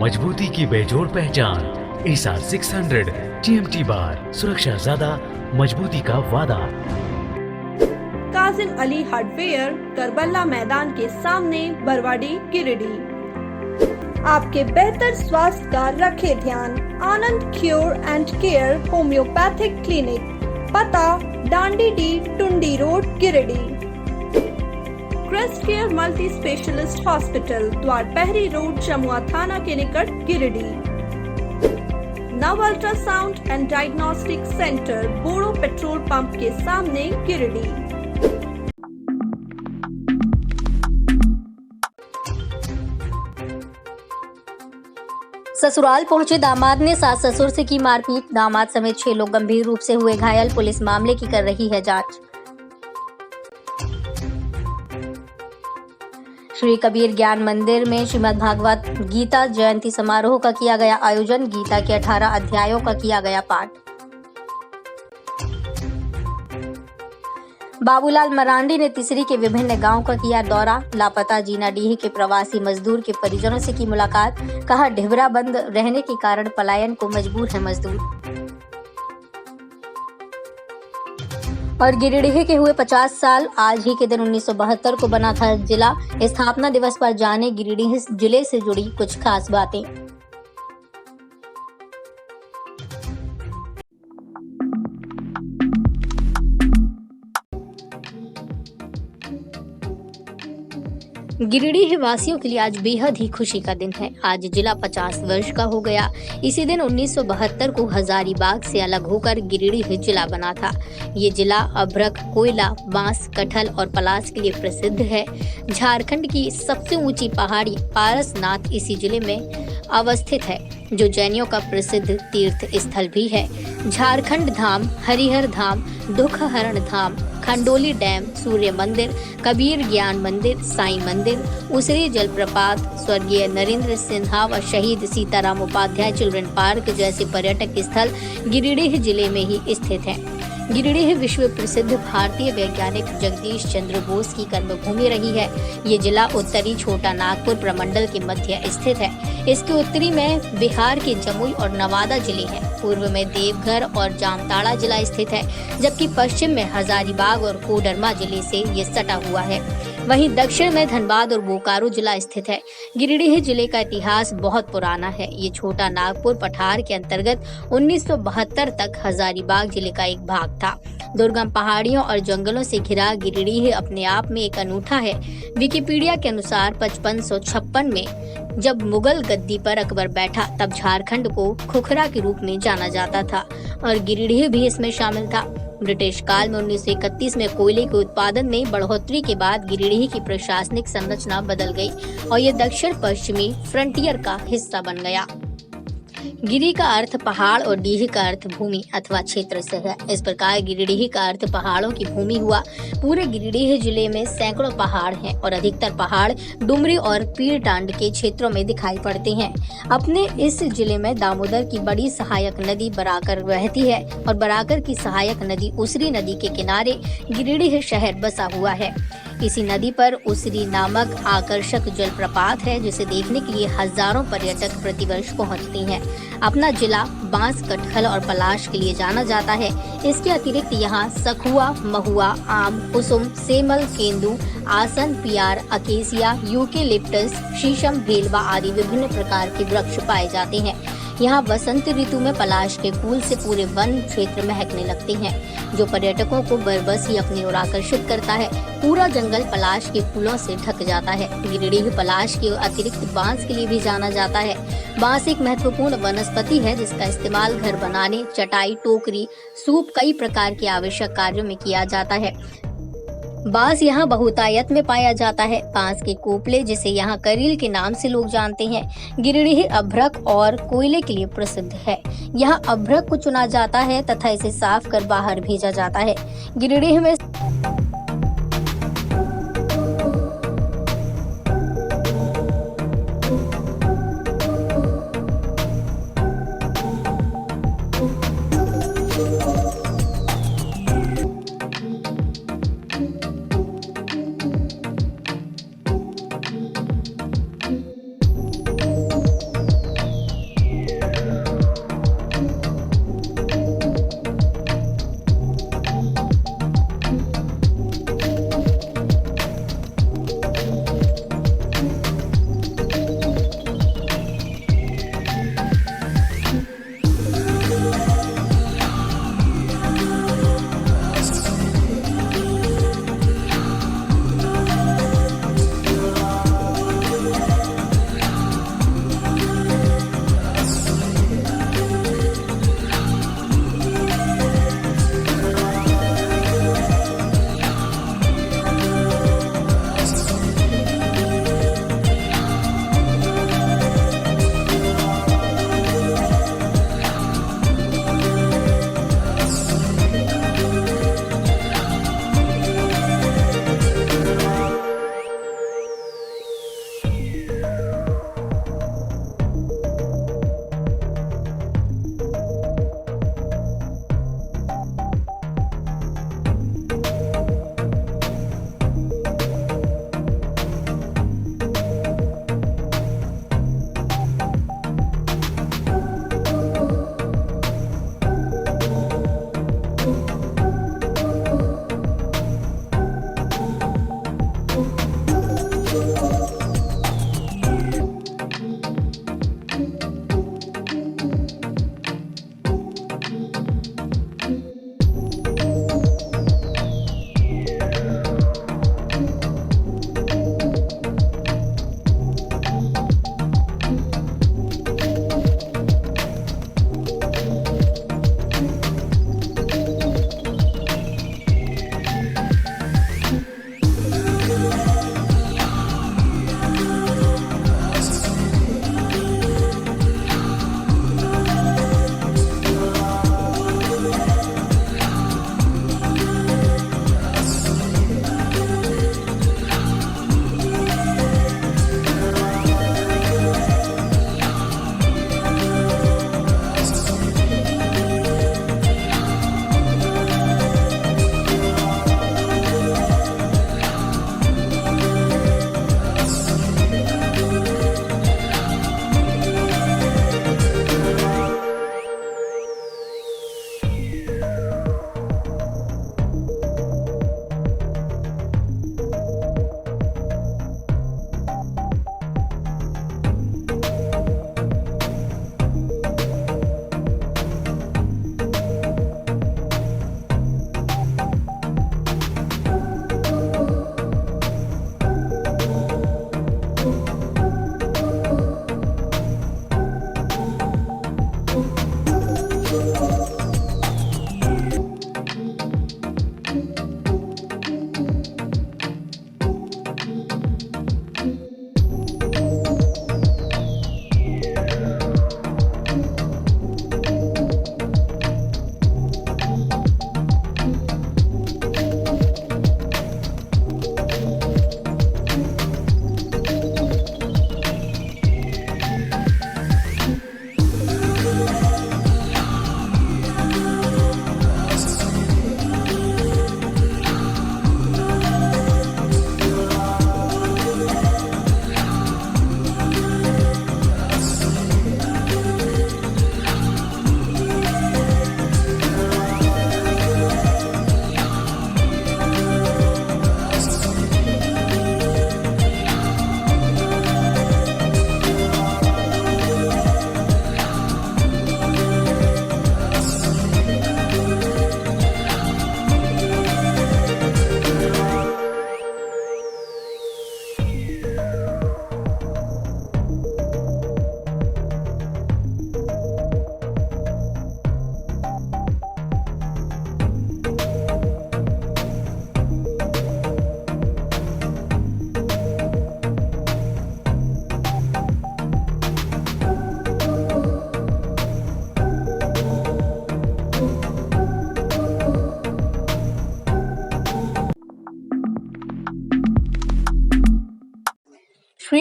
मजबूती की बेजोड़ पहचान। एसआर 600 TMT बार, सुरक्षा ज्यादा, मजबूती का वादा। काजिम अली हार्डवेयर, करबला मैदान के सामने, बरवाडी, गिरिडीह। आपके बेहतर स्वास्थ्य का रखे ध्यान। Anand cure and care homeopathic clinic, पता डांडी डी, Tundi road, Giridih. Crest care multi specialist hospital, Dwarpahari road, Jamua थाना के निकट, Giridih. Nav ultrasound and diagnostic centre, Bodo petrol pump के सामने, गिरिडीह। ससुराल पहुंचे दामाद ने सास ससुर से की मारपीट। दामाद समेत 6 लोग गंभीर रूप से हुए घायल। पुलिस मामले की कर रही है जांच। श्री कबीर ज्ञान मंदिर में श्रीमद् भागवत गीता जयंती समारोह का किया गया आयोजन। गीता के 18 अध्यायों का किया गया पाठ। बाबूलाल मरांडी ने तिसरी के विभिन्न गांव का किया दौरा। लापता जीनाडीह के प्रवासी मजदूर के परिजनों से की मुलाकात। कहा, ढिबरा बंद रहने के कारण पलायन को मजबूर है मजदूर। और गिरिडीह के हुए 50 साल। आज ही के दिन 1972 को बना था जिला। स्थापना दिवस पर जाने गिरिडीह जिले से जुड़ी कुछ खास बातें। गिरिडीह वासियों के लिए आज बेहद ही खुशी का दिन है। आज जिला 50 वर्ष का हो गया। इसी दिन 1972 को हजारीबाग से अलग होकर गिरिडीह जिला बना था। ये जिला अभ्रक, कोयला, बांस, कटहल और पलाश के लिए प्रसिद्ध है। झारखंड की सबसे ऊंची पहाड़ी पारसनाथ इसी जिले में अवस्थित है, जो जैनियों का प्रसिद्ध तीर्थ स्थल भी है। झारखंड धाम, हरिहर धाम, दुखहरण धाम, खंडोली डैम, सूर्य मंदिर, कबीर ज्ञान मंदिर, साईं मंदिर, उसरी जलप्रपात, स्वर्गीय नरेंद्र सिन्हा व शहीद सीताराम उपाध्याय चिल्ड्रन पार्क जैसे पर्यटक स्थल गिरिडीह जिले में ही स्थित हैं। गिरिडीह विश्व प्रसिद्ध भारतीय वैज्ञानिक जगदीश चंद्र बोस की कर्मभूमि रही है। ये जिला उत्तरी छोटा नागपुर प्रमंडल के मध्य स्थित है। इसके उत्तरी में बिहार के जमुई और नवादा जिले हैं। पूर्व में देवघर और जामताड़ा जिला स्थित है, जबकि पश्चिम में हजारीबाग और कोडरमा जिले से ये सटा हुआ है। वहीं दक्षिण में धनबाद और बोकारो जिला स्थित है। गिरिडीह जिले का इतिहास बहुत पुराना है। ये छोटा नागपुर पठार के अंतर्गत 1972 तक हजारीबाग जिले का एक भाग था। दुर्गम पहाड़ियों और जंगलों से घिरा गिरिडीह अपने आप में एक अनूठा है। विकिपीडिया के अनुसार 5556 में जब मुगल गद्दी पर अकबर बैठा, तब झारखंड को खुखरा के रूप में जाना जाता था और गिरिडीह भी इसमें शामिल था। ब्रिटिश काल में 1931 में कोयले के उत्पादन में बढ़ोतरी के बाद गिरिडीह की प्रशासनिक संरचना बदल गई और ये दक्षिण पश्चिमी फ्रंटियर का हिस्सा बन गया। गिरी का अर्थ पहाड़ और डीह का अर्थ भूमि अथवा क्षेत्र से है। इस प्रकार गिरिडीह का अर्थ पहाड़ों की भूमि हुआ। पूरे गिरिडीह जिले में सैकड़ों पहाड़ हैं और अधिकतर पहाड़ डुमरी और पीर टांड के क्षेत्रों में दिखाई पड़ते हैं। अपने इस जिले में दामोदर की बड़ी सहायक नदी बराकर बहती है और बराकर की सहायक नदी उसरी नदी के किनारे गिरिडीह शहर बसा हुआ है। इसी नदी पर उसरी नामक आकर्षक जलप्रपात है, जिसे देखने के लिए हजारों पर्यटक प्रतिवर्ष पहुंचते हैं। अपना जिला बांस, कटहल और पलाश के लिए जाना जाता है। इसके अतिरिक्त यहाँ सखुआ, महुआ, आम, कुसुम, सेमल, केंदू, आसन, पियार, अकेसिया, यूकेलिप्टस, शीशम, भेलवा आदि विभिन्न प्रकार के वृक्ष पाए जाते हैं। यहाँ वसंत ऋतु में पलाश के फूल से पूरे वन क्षेत्र महकने लगते हैं, जो पर्यटकों को बरबस ही अपनी ओर आकर्षित करता है। पूरा जंगल पलाश के फूलों से ढक जाता है। गिरिडीह पलाश के अतिरिक्त बांस के लिए भी जाना जाता है। बांस एक महत्वपूर्ण वनस्पति है, जिसका इस्तेमाल घर बनाने, चटाई, टोकरी, सूप, कई प्रकार के आवश्यक कार्यों में किया जाता है। बांस यहाँ बहुतायत में पाया जाता है। बांस के कोपले, जिसे यहाँ करील के नाम से लोग जानते हैं, गिरिडीह अभ्रक और कोयले के लिए प्रसिद्ध है। यहाँ अभ्रक को चुना जाता है तथा इसे साफ कर बाहर भेजा जाता है। गिरिडीह में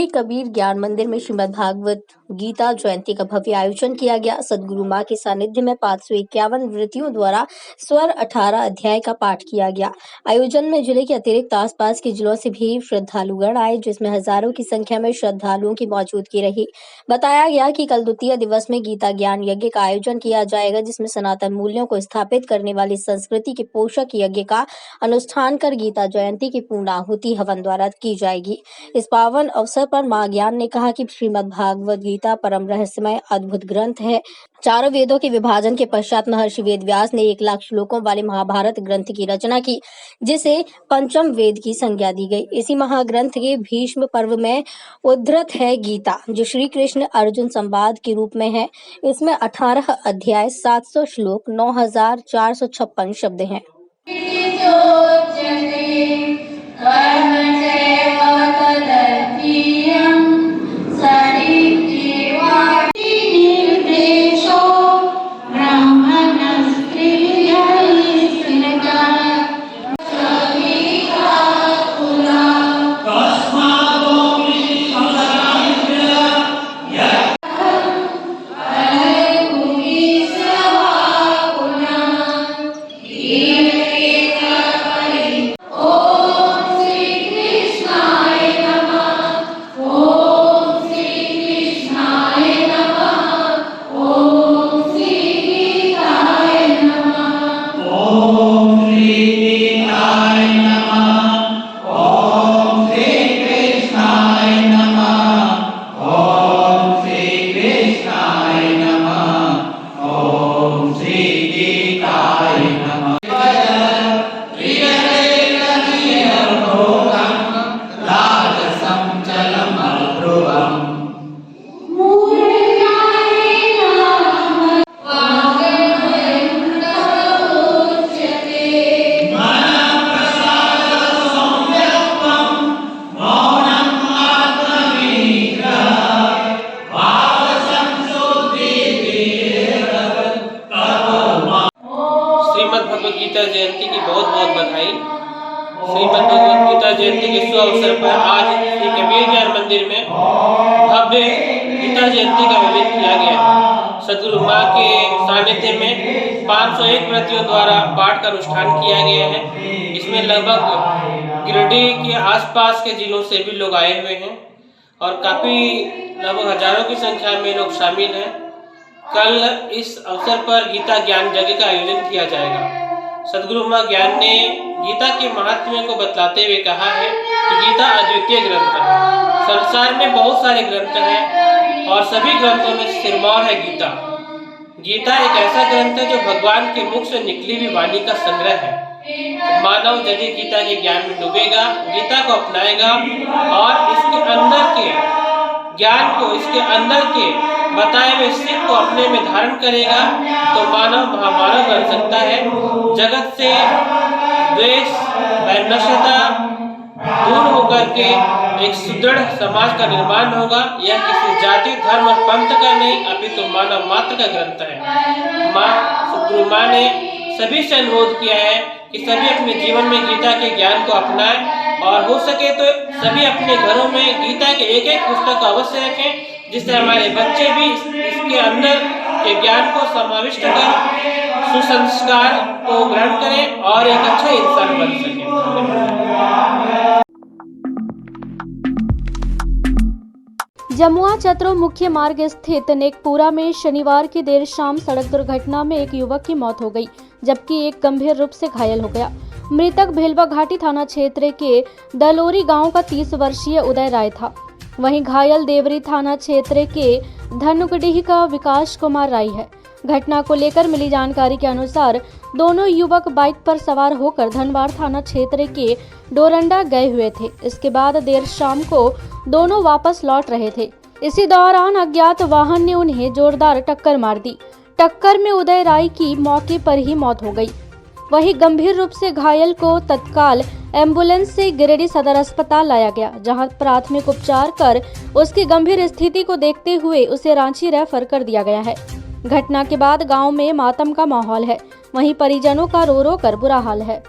श्री कबीर ज्ञान मंदिर में श्रीमद् भागवत गीता जयंती का भव्य आयोजन किया गया। सदगुरु मां के सानिध्य में 551 वृत्तियों द्वारा स्वर 18 अध्याय का पाठ किया गया। आयोजन में जिले के अतिरिक्त आसपास के जिलों से भी श्रद्धालुगण आए, जिसमें हजारों की संख्या में श्रद्धालुओं की मौजूदगी रही। बताया गया कि कल द्वितीय दिवस में गीता ज्ञान यज्ञ का आयोजन किया जाएगा, जिसमें सनातन मूल्यों को स्थापित करने वाली संस्कृति के पोषक यज्ञ का अनुष्ठान कर गीता जयंती की पूर्णाहुति हवन द्वारा की जाएगी। इस पावन अवसर पर मां ज्ञान ने कहा कि श्रीमद् भागवत गीता परम रहस्यमय अद्भुत ग्रंथ है। चारों वेदों के विभाजन के पश्चात महर्षि वेद व्यास ने 1 लाख श्लोकों वाले महाभारत ग्रंथ की रचना की, जिसे पंचम वेद की संज्ञा दी गई। इसी महाग्रंथ के भीष्म पर्व में उद्धृत है गीता, जो श्री कृष्ण अर्जुन संवाद के रूप में है। इसमें 18 अध्याय, 700 श्लोक, 9456 शब्द हैं। भगवत गीता जयंती की बहुत बहुत बधाई। श्रीमद् भगवत गीता जयंती के शुभ अवसर पर आज श्री कबीर ज्ञान मंदिर में भव्य गीता जयंती का आयोजन किया गया। सदगुरु मां के सानिध्य में 501 व्रतियों द्वारा पाठ का अनुष्ठान किया गया है। इसमें लगभग गिरिडीह के आसपास के जिलों से भी लोग आए हुए हैं और काफी लगभग हजारों की संख्या में लोग शामिल हैं। कल इस अवसर पर गीता ज्ञान यज्ञ का आयोजन किया जाएगा। सदगुरु मां ज्ञान ने गीता के महात्म्य को बतलाते हुए कहा है कि गीता अद्वितीय ग्रंथ है। संसार में बहुत सारे ग्रंथ हैं और सभी ग्रंथों में सिरमौर है गीता। गीता एक ऐसा ग्रंथ है जो भगवान के मुख से निकली हुई वाणी का संग्रह है। मानव यदि गीता के ज्ञान में डूबेगा, गीता को अपनाएगा और इसके अंदर के ज्ञान को, इसके अंदर के बताए हुए सीख को अपने में धारण करेगा तो मानव महामानव बन सकता है। जगत से द्वेष, वैमनस्यता दूर होकर के एक सुदृढ़ समाज का निर्माण होगा। यह किसी जाति, धर्म और पंथ का नहीं, अपितु मानव मात्र का ग्रंथ है। सदगुरु मां ने सभी से अनुरोध किया है कि सभी अपने जीवन में गीता के ज्ञान को अपनाएं और हो सके तो सभी अपने घरों में गीता के एक एक पुस्तक अवश्य रखें, जिससे हमारे बच्चे भी इसके अंदर के ज्ञान को समाविष्ट कर सुसंस्कार को ग्रहण करें और एक अच्छा इंसान बन सके। जमुआ चतरो मुख्य मार्ग स्थित नेकपुरा में शनिवार की देर शाम सड़क दुर्घटना में एक युवक की मौत हो गई, जबकि एक गंभीर रूप से घायल हो गया। मृतक भेलवा घाटी थाना क्षेत्र के दलोरी गांव का 30 वर्षीय उदय राय था। वहीं घायल देवरी थाना क्षेत्र के धनुकडीह का विकास कुमार राय है। घटना को लेकर मिली जानकारी के अनुसार दोनों युवक बाइक पर सवार होकर धनवार थाना क्षेत्र के डोरंडा गए हुए थे। इसके बाद देर शाम को दोनों वापस लौट रहे थे। इसी दौरान अज्ञात वाहन ने उन्हें जोरदार टक्कर मार दी। टक्कर में उदय राय की मौके पर ही मौत हो गई। वहीं गंभीर रूप से घायल को तत्काल एम्बुलेंस से गिरिडीह सदर अस्पताल लाया गया, जहां प्राथमिक उपचार कर उसकी गंभीर स्थिति को देखते हुए उसे रांची रेफर कर दिया गया है। घटना के बाद गांव में मातम का माहौल है, वहीं परिजनों का रो रो कर बुरा हाल है।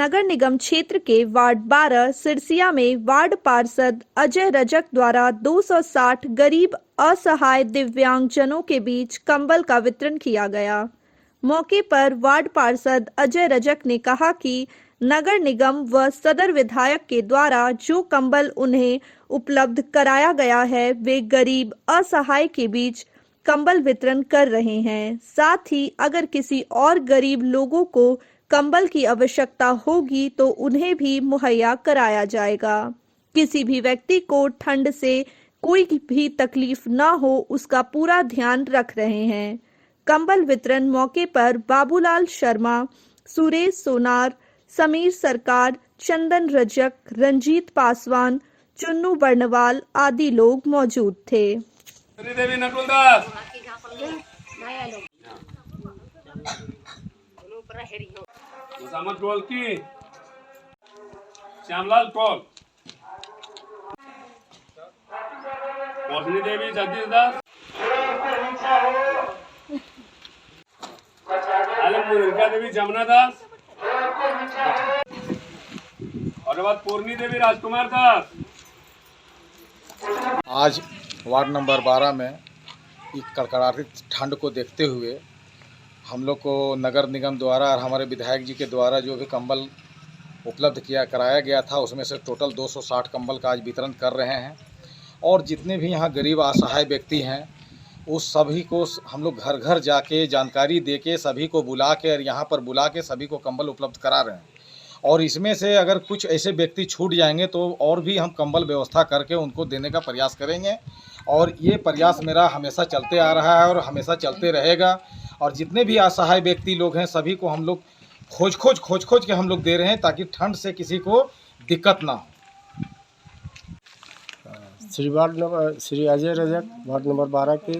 नगर निगम क्षेत्र के वार्ड 12 सिरसिया में वार्ड पार्षद अजय रजक द्वारा 260 गरीब असहाय दिव्यांगजनों के बीच कंबल का वितरण किया गया। मौके पर वार्ड पार्षद अजय रजक ने कहा कि नगर निगम व सदर विधायक के द्वारा जो कंबल उन्हें उपलब्ध कराया गया है वे गरीब असहाय के बीच कंबल वितरण कर रहे हैं। साथ ही अगर किसी और गरीब लोगों को कंबल की आवश्यकता होगी तो उन्हें भी मुहैया कराया जाएगा। किसी भी व्यक्ति को ठंड से कोई भी तकलीफ न हो उसका पूरा ध्यान रख रहे हैं। कंबल वितरण मौके पर बाबूलाल शर्मा, सुरेश सोनार, समीर सरकार, चंदन रजक, रंजीत पासवान, चुन्नू बर्णवाल आदि लोग मौजूद थे। देवी नकुलदास मुसामत ढोलकी, श्यामलाल टोल, रोशनी देवी जगदीश दास, मुनिका देवी जमुना दास और बाद पूर्णी देवी राजकुमार दास। आज वार्ड नंबर 12 में एक कड़कड़ाती ठंड को देखते हुए हम लोग को नगर निगम द्वारा और हमारे विधायक जी के द्वारा जो भी कंबल उपलब्ध कराया गया था उसमें से टोटल 260 कंबल का आज वितरण कर रहे हैं। और जितने भी यहाँ गरीब असहाय व्यक्ति हैं उस सभी को हम लोग घर घर जाके जानकारी देके सभी को बुला के और यहाँ पर बुला के सभी को कंबल उपलब्ध करा रहे हैं। और इसमें से अगर कुछ ऐसे व्यक्ति छूट जाएंगे तो और भी हम कंबल व्यवस्था करके उनको देने का प्रयास करेंगे। और ये प्रयास मेरा हमेशा चलते आ रहा है और हमेशा चलते रहेगा। और जितने भी असहाय व्यक्ति लोग हैं सभी को हम लोग खोज के हम लोग दे रहे हैं ताकि ठंड से किसी को दिक्कत ना हो। श्री अजय रजक वार्ड नंबर 12 के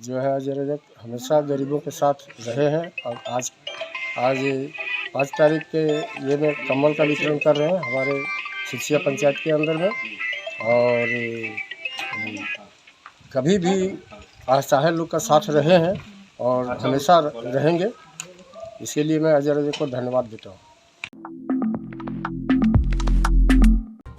जो है अजय रजक हमेशा गरीबों के साथ रहे हैं। और आज 5 तारीख के ये में कंबल का वितरण कर रहे हैं हमारे सिरसिया पंचायत के अंदर में। और कभी भी असहाय लोग का साथ रहे हैं और हमेशा रहेंगे, इसके लिए मैं अजय रजक को धन्यवाद देता हूँ।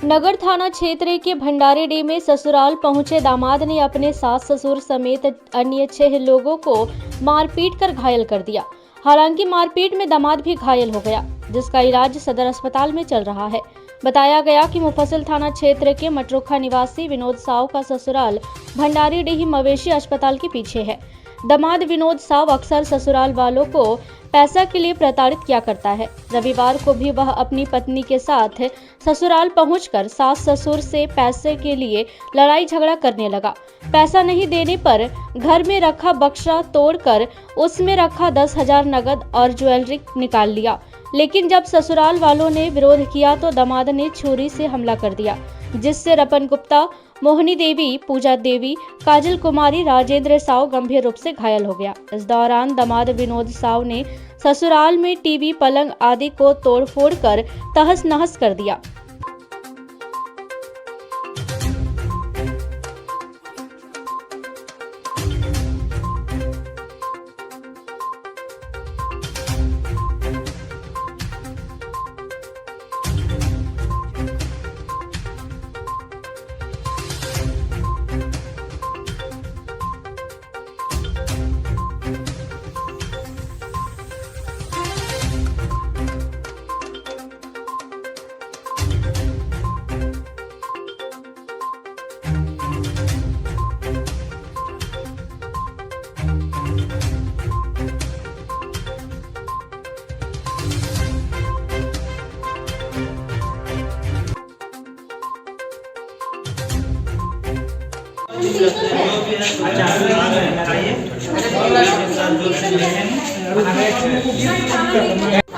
नगर थाना क्षेत्र के भंडारीडीह में ससुराल पहुंचे दामाद ने अपने सास ससुर समेत अन्य 6 लोगों को मारपीट कर घायल कर दिया। हालांकि मारपीट में दामाद भी घायल हो गया, जिसका इलाज सदर अस्पताल में चल रहा है। बताया गया कि मुफस्सिल थाना क्षेत्र के मटरुखा निवासी विनोद साव का ससुराल भंडारीडीह मवेशी अस्पताल के पीछे है। दामाद विनोद साव अक्सर ससुराल वालों को पैसा के लिए प्रताड़ित किया करता है। रविवार को भी वह अपनी पत्नी के साथ ससुराल पहुंचकर सास ससुर से पैसे के लिए लड़ाई झगड़ा करने लगा। पैसा नहीं देने पर घर में रखा बक्सा तोड़कर उसमें रखा 10,000 नगद और ज्वेलरी निकाल लिया। लेकिन जब ससुराल वालों ने विरोध किया तो दामाद ने छुरी से हमला कर दिया, जिससे रपन गुप्ता, मोहनी देवी, पूजा देवी, काजल कुमारी, राजेंद्र साव गंभीर रूप से घायल हो गया। इस दौरान दामाद विनोद साव ने ससुराल में टीवी, पलंग आदि को तोड़फोड़ कर तहस नहस कर दिया।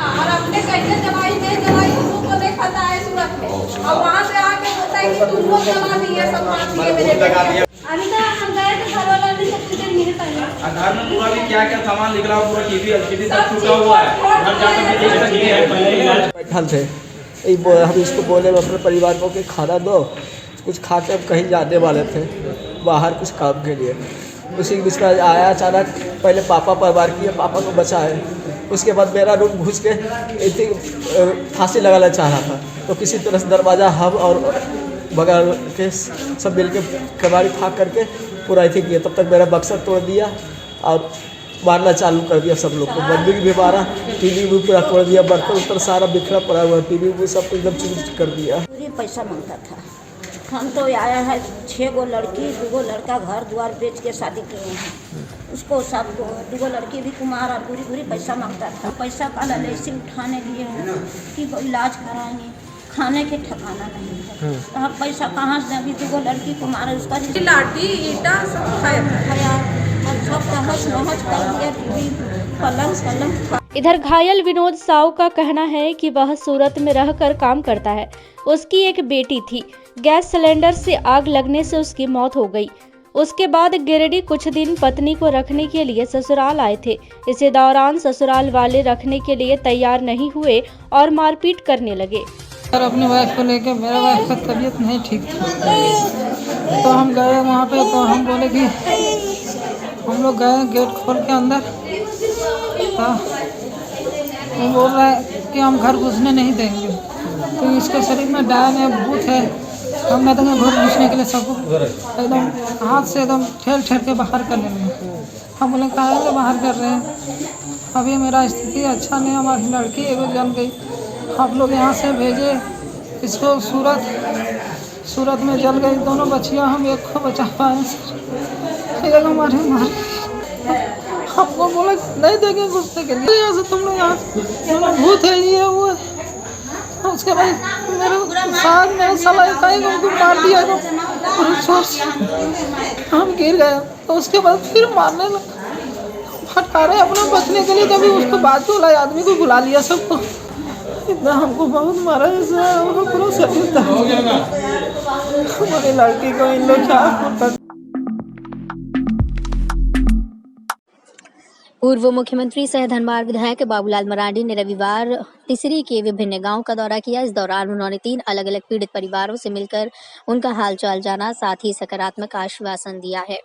और अपने कैसे दवाई को नहीं खाता है सूरत में, और वहाँ से आके होता है कि तुम लोग दवा दिए सब मार दिए मेरे अनिता। हम गए थे घर वाला ने सब चीजें मिले पहले आधार में पूरा भी क्या सामान निकला, पूरा टीवी एलसीडी सब टूटा हुआ है। बैठल थे, हम इसको बोले अपने परिवार को कि खाना दो, कुछ खा के हम कहीं जाने वाले थे बाहर कुछ काम के लिए। उसी के बीच में आया अचानक, पहले पापा पर वार किया, पापा को बचाए, उसके बाद मेरा रूम घुस के फांसी लगाना चाह रहा था, तो किसी तरह से दरवाज़ा हम और बगल के सब मिल के कबाड़ी फाँक करके पूरा ऐसे किया। तब तक मेरा बक्सा तोड़ दिया और मारना चालू कर दिया सब लोग को। बंदूक भी मारा, टीवी भी पूरा तोड़ दिया, बर्तन उर्तन सारा बिखरा पड़ा हुआ, टीवी भी सब एकदम चूर कर दिया। पूरी पैसा मांगता था। हम तो आया है 6 गो लड़की 2 गो लड़का घर द्वार बेच के शादी किए हैं। उसको सब 2 गो लड़की भी कुमार और पूरी पैसा मांगता था। पैसा का लालची उठाने लिए हैं कि इलाज कराएंगे, खाने के ठिकाना नहीं है। तो हम पैसा कहाँ से अभी 2 गो लड़की कुमार उसका लाठी ईटा सब खाया और सब तहस नहस कर दिया, टीवी पलंग। इधर घायल विनोद साव का कहना है कि वह सूरत में रहकर काम करता है। उसकी एक बेटी थी, गैस सिलेंडर से आग लगने से उसकी मौत हो गई। उसके बाद गिरिडीह कुछ दिन पत्नी को रखने के लिए ससुराल आए थे। इसी दौरान ससुराल वाले रखने के लिए तैयार नहीं हुए और मारपीट करने लगे। सर अपनी वाइफ को लेकर, मेरा वाइफ का तबीयत नहीं ठीक थी, तो हम गए वहाँ पे। तो हम बोले कि हम लोग गए गेट खोल के अंदर, तो वो बोल रहा है कि हम घर घुसने नहीं देंगे। तो इसके शरीर में डायन है, भूत है। हम कहते हैं घर घुसने के लिए सबको एकदम हाथ से एकदम ठेल के बाहर करने लगे। हम बोले कहाँ से बाहर कर रहे हैं, अभी मेरा स्थिति अच्छा नहीं, हमारी लड़की एगो जल गई, आप लोग यहाँ से भेजे इसको। सूरत में जल गई दोनों बच्चियाँ, हम एक को बचा पाए सर, एक हमारे मार। हमको बोला नहीं देंगे घुसने के लिए, यहाँ से तुम लोग यहाँ भूत है ये वो है। उसके बाद मेरे साथ में साला हमको मार दिया, तो पूरे जोर से हम गिर गए। तो उसके बाद फिर मारने लगा, फटका रहे अपने बचने के लिए। तभी उसको बाजू वाला आदमी को बुला लिया सबको। इतना हमको बहुत मारा है, पूरा शरीर था। हमारी लड़की को इन लोग क्या। पूर्व मुख्यमंत्री सह धनबाद विधायक बाबूलाल मरांडी ने रविवार तिसरी के विभिन्न गांव का दौरा किया। इस दौरान उन्होंने 3 अलग-अलग पीड़ित परिवारों से मिलकर उनका हालचाल जाना, साथ ही सकारात्मक आश्वासन दिया है।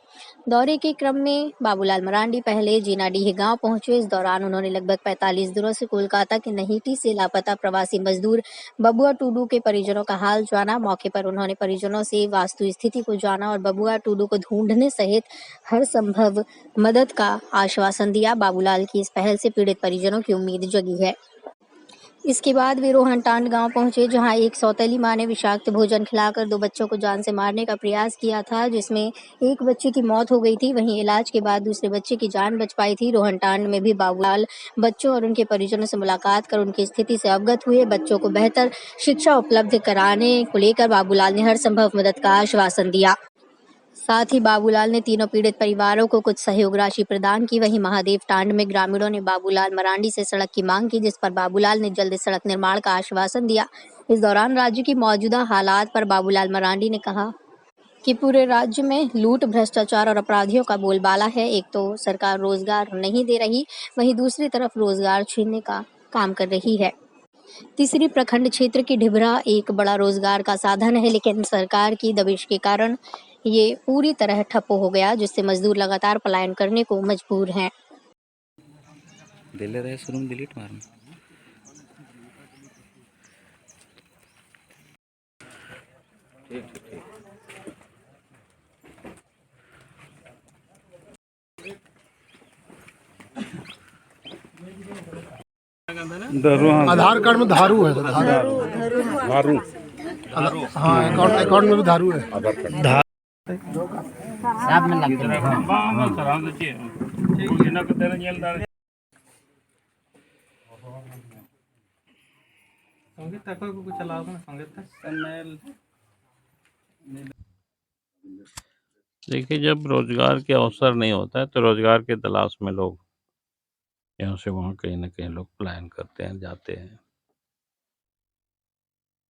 दौरे के क्रम में बाबूलाल मरांडी पहले जीनाडीह गांव पहुंचे। इस दौरान उन्होंने लगभग 45 दिनों से कोलकाता के नहीटी से लापता प्रवासी मजदूर बबुआ टूडू के परिजनों का हाल जाना। मौके पर उन्होंने परिजनों से वास्तु स्थिति को जाना और बबुआ टूडू को ढूंढने सहित हर संभव मदद का आश्वासन दिया। बाबूलाल की इस पहल से पीड़ित परिजनों की उम्मीद जगी है। इसके बाद वे रोहनटांड गांव पहुंचे, जहां एक सौतेली मां ने विषाक्त भोजन खिलाकर 2 बच्चों को जान से मारने का प्रयास किया था, जिसमें एक बच्चे की मौत हो गई थी। वहीं इलाज के बाद दूसरे बच्चे की जान बच पाई थी। रोहनटांड में भी बाबूलाल बच्चों और उनके परिजनों से मुलाकात कर उनकी स्थिति से अवगत हुए। बच्चों को बेहतर शिक्षा उपलब्ध कराने को लेकर बाबूलाल ने हर संभव मदद का आश्वासन दिया। साथ ही बाबूलाल ने तीनों पीड़ित परिवारों को कुछ सहयोग राशि प्रदान की। वहीं महादेव टांड में ग्रामीणों ने बाबूलाल मरांडी से सड़क की मांग की, जिस पर बाबूलाल ने जल्द सड़क निर्माण का आश्वासन दिया। इस दौरान राज्य की मौजूदा हालात पर बाबूलाल मरांडी ने कहा कि पूरे राज्य में लूट, भ्रष्टाचार और अपराधियों का बोलबाला है। एक तो सरकार रोजगार नहीं दे रही, वहीं दूसरी तरफ रोजगार छीनने का काम कर रही है। तीसरी प्रखंड क्षेत्र की ढिबरा एक बड़ा रोजगार का साधन है, लेकिन सरकार की दबिश के कारण ये पूरी तरह ठप्प हो गया, जिससे मजदूर लगातार पलायन करने को मजबूर हैं। डिलीट मारना। आधार कार्ड में धारू है, धारू। हाँ, अकाउंट में भी धारू है। देखिए, जब रोजगार के अवसर नहीं होता है तो रोजगार के तलाश में लोग यहाँ से वहाँ कहीं ना कहीं लोग प्लान करते हैं, जाते हैं।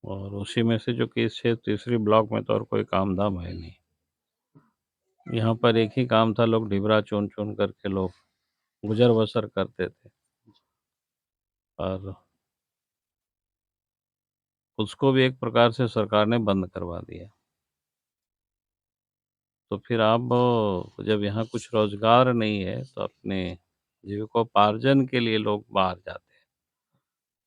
और उसी में से जो केस है, तीसरी ब्लॉक में तो और कोई काम धाम है नहीं। यहाँ पर एक ही काम था, लोग ढिबरा चुन चुन करके लोग गुजर बसर करते थे, और उसको भी एक प्रकार से सरकार ने बंद करवा दिया। तो फिर आप जब यहाँ कुछ रोजगार नहीं है तो अपने जीविकोपार्जन के लिए लोग बाहर जाते हैं,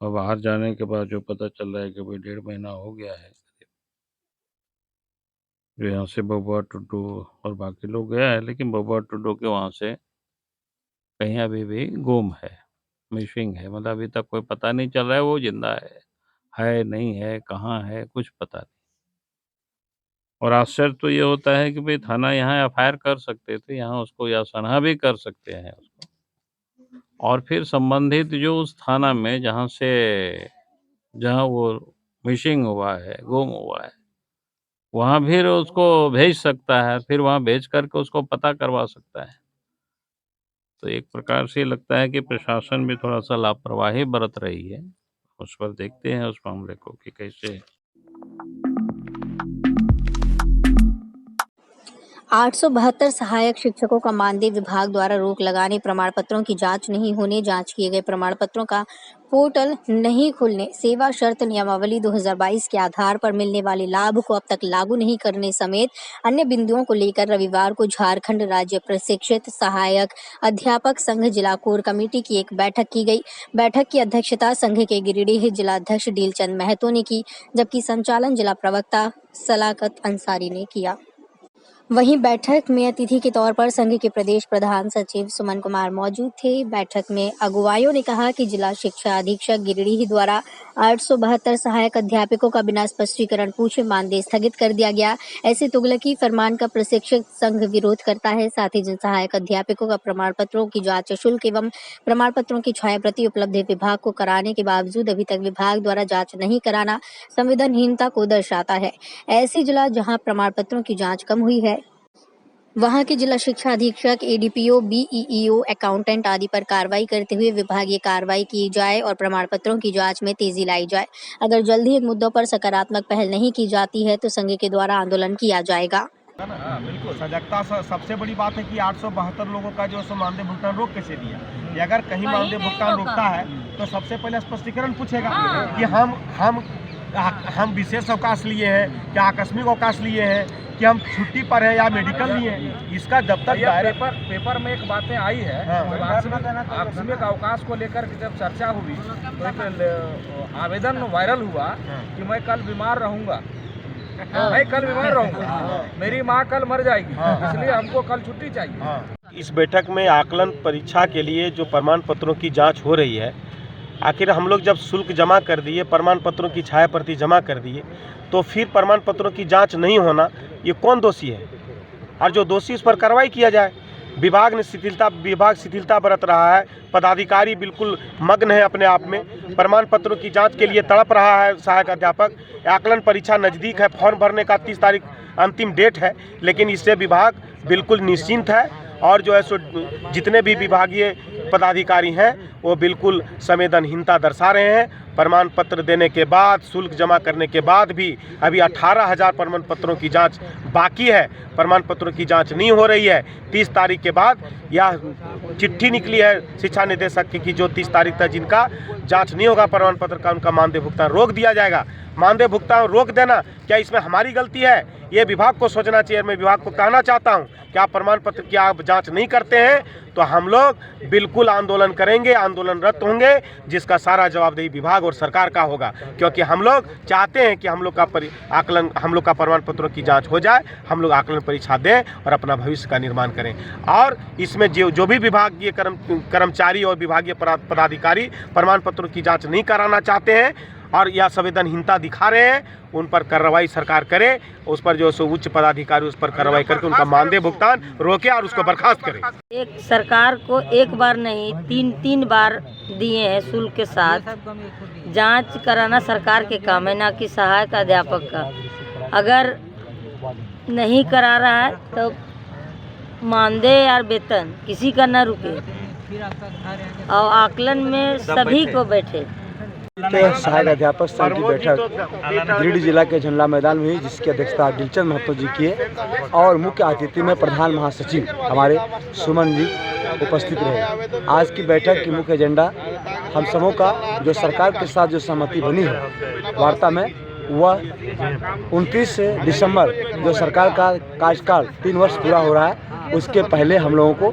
और बाहर जाने के बाद जो पता चल रहा है कि भाई 1.5 महीना हो गया है जो यहाँ से बबुआ टुड्डू और बाकी लोग गया है, लेकिन बबुआ टुड्डू के वहाँ से कहीं अभी भी गुम है, मिसिंग है। मतलब अभी तक कोई पता नहीं चल रहा है वो जिंदा है नहीं है, कहाँ है, कुछ पता नहीं। और आश्चर्य तो ये होता है कि भाई थाना यहाँ एफआईआर कर सकते थे, यहाँ उसको या सनहा भी कर सकते हैं उसको, और फिर संबंधित जो उस थाना में जहाँ वो मिसिंग हुआ है, गुम हुआ है, वहाँ फिर उसको भेज सकता है, फिर वहाँ भेज करके उसको पता करवा सकता है। तो एक प्रकार से लगता है कि प्रशासन भी थोड़ा सा लापरवाही बरत रही है। उस पर देखते हैं उस मामले को कि कैसे 872 सहायक शिक्षकों का मानदेय विभाग द्वारा रोक लगाने, प्रमाण पत्रों की जांच नहीं होने, जांच किए गए प्रमाण पत्रों का पोर्टल नहीं खुलने, सेवा शर्त नियमावली 2022 के आधार पर मिलने वाले लाभ को अब तक लागू नहीं करने समेत अन्य बिंदुओं को लेकर रविवार को झारखंड राज्य प्रशिक्षित सहायक अध्यापक संघ जिला कोर कमेटी की एक बैठक की गई। बैठक की अध्यक्षता संघ के गिरिडीह जिला अध्यक्ष डीलचंद महतो ने की, जबकि संचालन जिला प्रवक्ता सलाकत अंसारी ने किया। वहीं बैठक में अतिथि के तौर पर संघ के प्रदेश प्रधान सचिव सुमन कुमार मौजूद थे। बैठक में अगुवाइयों ने कहा कि जिला शिक्षा अधीक्षक गिरिडीह द्वारा 872 सहायक अध्यापकों का बिना स्पष्टीकरण पूछे मानदेय स्थगित कर दिया गया। ऐसे तुगलकी फरमान का प्रशिक्षक संघ विरोध करता है। साथ ही जिन सहायक अध्यापकों का प्रमाण पत्रों की जांच शुल्क एवं प्रमाण पत्रों की छायाप्रति उपलब्ध विभाग को कराने के बावजूद अभी तक विभाग द्वारा जाँच नहीं कराना संवेदनहीनता को दर्शाता है। ऐसे जिला जहाँ प्रमाण पत्रों की जाँच कम हुई है, वहां के जिला शिक्षा अधीक्षक, एडीपीओ, बीईओ, अकाउंटेंट आदि पर कार्रवाई करते हुए विभागीय कार्रवाई की जाए और प्रमाण पत्रों की जांच में तेजी लाई जाए। अगर जल्द ही इन मुद्दों पर सकारात्मक पहल नहीं की जाती है तो संघ के द्वारा आंदोलन किया जाएगा। बिल्कुल सजगता सबसे बड़ी बात है कि 872 लोगों का जो मानदेय भुगतान रोक कैसे दिया। कि अगर कहीं मानदेय भुगतान रोकता है तो सबसे पहले स्पष्टीकरण पूछेगा कि हम विशेष अवकाश लिए हैं, क्या आकस्मिक अवकाश लिए हैं, कि हम छुट्टी पर हैं या मेडिकल लिए हैं। इसका जब तक पेपर में एक बातें आई है, आकस्मिक अवकाश को लेकर जब चर्चा हुई तो एक आवेदन वायरल हुआ कि मैं कल बीमार रहूंगा, मेरी माँ कल मर जाएगी, इसलिए हमको कल छुट्टी चाहिए। इस बैठक में आकलन परीक्षा के लिए जो प्रमाण पत्रों की जांच हो रही है, आखिर हम लोग जब शुल्क जमा कर दिए, प्रमाण पत्रों की छाया प्रति जमा कर दिए, तो फिर प्रमाण पत्रों की जांच नहीं होना, ये कौन दोषी है? और जो दोषी उस पर कार्रवाई किया जाए। विभाग शिथिलता बरत रहा है, पदाधिकारी बिल्कुल मग्न है अपने आप में, प्रमाण पत्रों की जांच के लिए तड़प रहा है सहायक अध्यापक। आकलन परीक्षा नज़दीक है, फॉर्म भरने का 30 तारीख अंतिम डेट है, लेकिन इससे विभाग बिल्कुल निश्चिंत है। और जो है सो जितने भी विभागीय पदाधिकारी हैं वो बिल्कुल संवेदनहीनता दर्शा रहे हैं। प्रमाण पत्र देने के बाद, शुल्क जमा करने के बाद भी अभी 18,000 प्रमाण पत्रों की जांच बाकी है। प्रमाण पत्रों की जांच नहीं हो रही है। 30 तारीख के बाद यह चिट्ठी निकली है शिक्षा निदेशक की जो 30 तारीख तक जिनका जांच नहीं होगा प्रमाण पत्र का, उनका मानदेय भुगतान रोक दिया जाएगा। मानदेय भुगतान रोक देना क्या इसमें हमारी गलती है? ये विभाग को सोचना चाहिए। मैं विभाग को कहना चाहता हूँ कि आप प्रमाण पत्र की आप जांच नहीं करते हैं तो हम लोग बिल्कुल आंदोलन करेंगे, आंदोलनरत होंगे, जिसका सारा जवाबदेही विभाग और सरकार का होगा। क्योंकि हम लोग चाहते हैं कि हम लोग का प्रमाण पत्रों की जांच हो जाए, हम लोग आकलन परीक्षा दें और अपना भविष्य का निर्माण करें। और इसमें जो भी विभागीय कर्मचारी और विभागीय पदाधिकारी प्रमाण पत्रों की जाँच नहीं कराना चाहते हैं और या संवेदनहीनता दिखा रहे हैं, उन पर कार्रवाई सरकार करे। उस पर जो उच्च पदाधिकारी उस पर कार्रवाई करके उनका मानदेय भुगतान रोके और उसको बर्खास्त करे। एक सरकार को एक बार नहीं तीन बार दिए हैं शुल्क के साथ। जांच कराना सरकार के काम है, ना कि सहायक अध्यापक का। अगर नहीं करा रहा है तो मानदेय और वेतन किसी का न रुके और आकलन में सभी को बैठे। सहायक अध्यापक संघ की बैठक गिरिडीह जिला के झंडा मैदान में हुई, जिसकी अध्यक्षता डीलचंद महतो जी किए और मुख्य अतिथि में प्रधान महासचिव हमारे सुमन जी उपस्थित रहे। आज की बैठक की मुख्य एजेंडा हम सबों का जो सरकार के साथ जो सहमति बनी है वार्ता में, वह 29 दिसंबर जो सरकार का कार्यकाल 3 वर्ष पूरा हो रहा है, उसके पहले हम लोगों को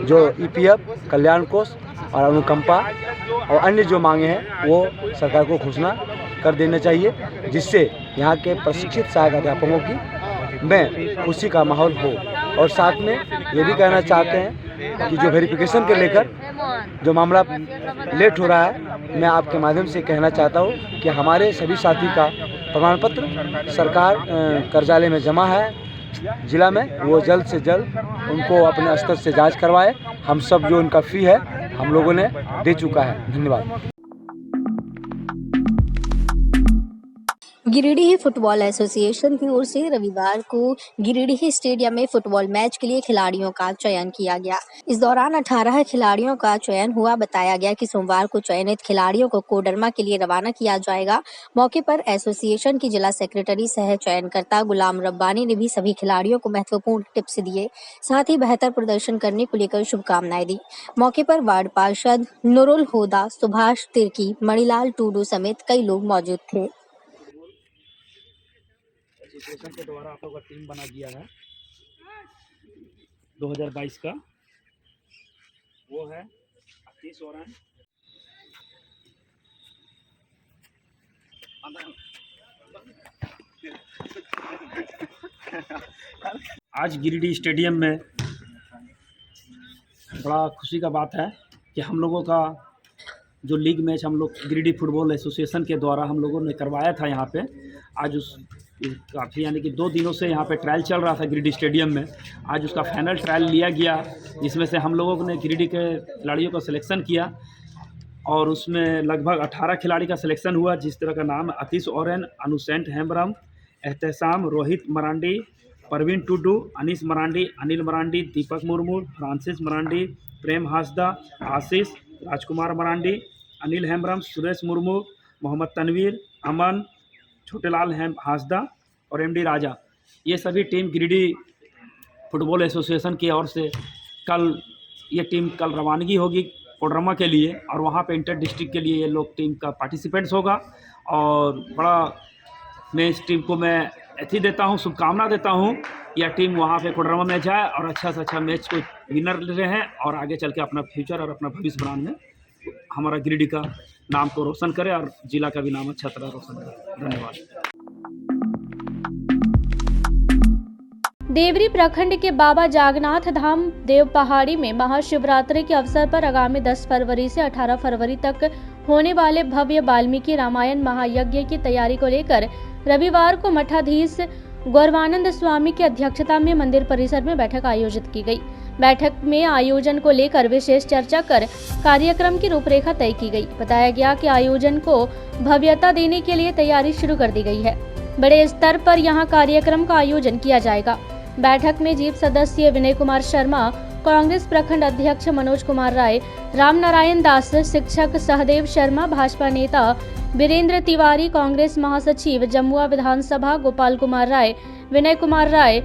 जो EPF, कल्याण कोष और अनुकंपा और अन्य जो मांगे हैं वो सरकार को घोषणा कर देना चाहिए, जिससे यहाँ के प्रशिक्षित सहायक अध्यापकों की में खुशी का माहौल हो। और साथ में ये भी कहना चाहते हैं कि जो वेरिफिकेशन के लेकर जो मामला लेट हो रहा है, मैं आपके माध्यम से कहना चाहता हूँ कि हमारे सभी साथी का प्रमाण पत्र सरकार कार्यालय में जमा है जिला में, वो जल्द से जल्द उनको अपने स्तर से जांच करवाए। हम सब जो उनका फ़ी है हम लोगों ने दे चुका है। धन्यवाद। गिरिडीह फुटबॉल एसोसिएशन की ओर से रविवार को गिरिडीह स्टेडियम में फुटबॉल मैच के लिए खिलाड़ियों का चयन किया गया। इस दौरान 18 खिलाड़ियों का चयन हुआ। बताया गया कि सोमवार को चयनित खिलाड़ियों को कोडरमा के लिए रवाना किया जाएगा। मौके पर एसोसिएशन की जिला सेक्रेटरी सह चयनकर्ता गुलाम रब्बानी ने भी सभी खिलाड़ियों को महत्वपूर्ण टिप्स दिए, साथ ही बेहतर प्रदर्शन करने को लेकर शुभकामनाएं दी। मौके पर वार्ड पार्षद नुरुल हुदा, सुभाष तिर्की, मणिलाल टूडू समेत कई लोग मौजूद थे। एसोसिएशन के द्वारा आप लोग का टीम बना दिया है 2022 का, वो है आतिश ओरन, आज गिरिडीह स्टेडियम में बड़ा खुशी का बात है कि हम लोगों का जो लीग मैच हम लोग गिरिडीह फुटबॉल एसोसिएशन के द्वारा हम लोगों ने करवाया था यहाँ पे, आज उस काफ़ी यानी कि 2 दिनों से यहाँ पे ट्रायल चल रहा था गिरिडीह स्टेडियम में। आज उसका फाइनल ट्रायल लिया गया, जिसमें से हम लोगों ने गिरिडीह के खिलाड़ियों का सिलेक्शन किया और उसमें लगभग 18 खिलाड़ी का सिलेक्शन हुआ, जिस तरह का नाम आतिश ओरन, अनुसेंट हेम्ब्रम, एहतसाम, रोहित मरांडी, परवीन टुडू, अनीस मरांडी, अनिल मरांडी, दीपक मुर्मू, फ्रांसिस मरांडी, प्रेम हासदा, आशीष, राजकुमार मरांडी, अनिल हेम्ब्रम, सुरेश मुर्मू, मोहम्मद तनवीर, अमन, छोटेलाल हासदा और MD राजा, ये सभी टीम गिरिडीह फुटबॉल एसोसिएशन की ओर से ये टीम कल रवानगी होगी कोडरमा के लिए और वहाँ पे इंटर डिस्ट्रिक्ट के लिए ये लोग टीम का पार्टिसिपेंट्स होगा। और बड़ा मैं इस टीम को मैं ऐसी देता हूँ, शुभकामना देता हूँ, यह टीम वहाँ पे कोडरमा में जाए और अच्छा से अच्छा मैच को विनर ले रहे हैं और आगे चल के अपना फ्यूचर और अपना भविष्य बनाने में हमारा गिरिडीह का नाम को रोशन करे और जिला का भी नाम अच्छा तरह रोशन करे। धन्यवाद। देवरी प्रखंड के बाबा जागनाथ धाम देव पहाड़ी में महाशिवरात्रि के अवसर पर आगामी 10 फरवरी से 18 फरवरी तक होने वाले भव्य वाल्मीकि रामायण महायज्ञ की तैयारी को लेकर रविवार को मठाधीश गौरवानंद स्वामी की अध्यक्षता में मंदिर परिसर में बैठक आयोजित की गई। बैठक में आयोजन को लेकर विशेष चर्चा कर कार्यक्रम की रूपरेखा तय की गई। बताया गया कि आयोजन को भव्यता देने के लिए तैयारी शुरू कर दी गई है। बड़े स्तर पर यहां कार्यक्रम का आयोजन किया जाएगा। बैठक में जीप सदस्य विनय कुमार शर्मा, कांग्रेस प्रखंड अध्यक्ष मनोज कुमार राय, राम नारायण दास, शिक्षक सहदेव शर्मा, भाजपा नेता वीरेंद्र तिवारी, कांग्रेस महासचिव जमुआ विधानसभा गोपाल कुमार राय, विनय कुमार राय,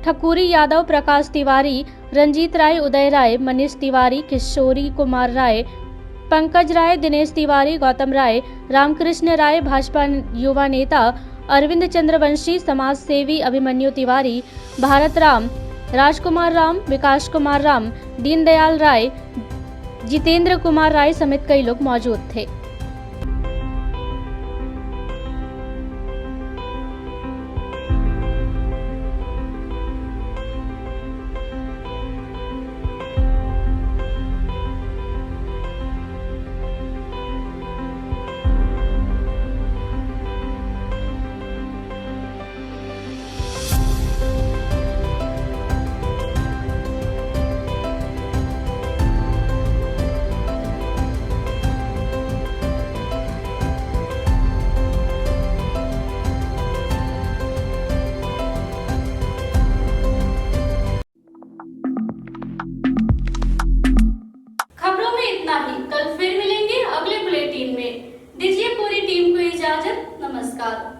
ठकुरी यादव, प्रकाश तिवारी, रंजीत राय, उदय राय, मनीष तिवारी, किशोरी कुमार राय, पंकज राय, दिनेश तिवारी, गौतम राय, रामकृष्ण राय, भाजपा युवा नेता अरविंद चंद्रवंशी, समाज सेवी अभिमन्यु तिवारी, भारत राम, राजकुमार राम, विकास कुमार राम, दीनदयाल राय, जितेंद्र कुमार राय समेत कई लोग मौजूद थे। कल फिर मिलेंगे अगले बुलेटिन में। दीजिए पूरी टीम को इजाजत। नमस्कार।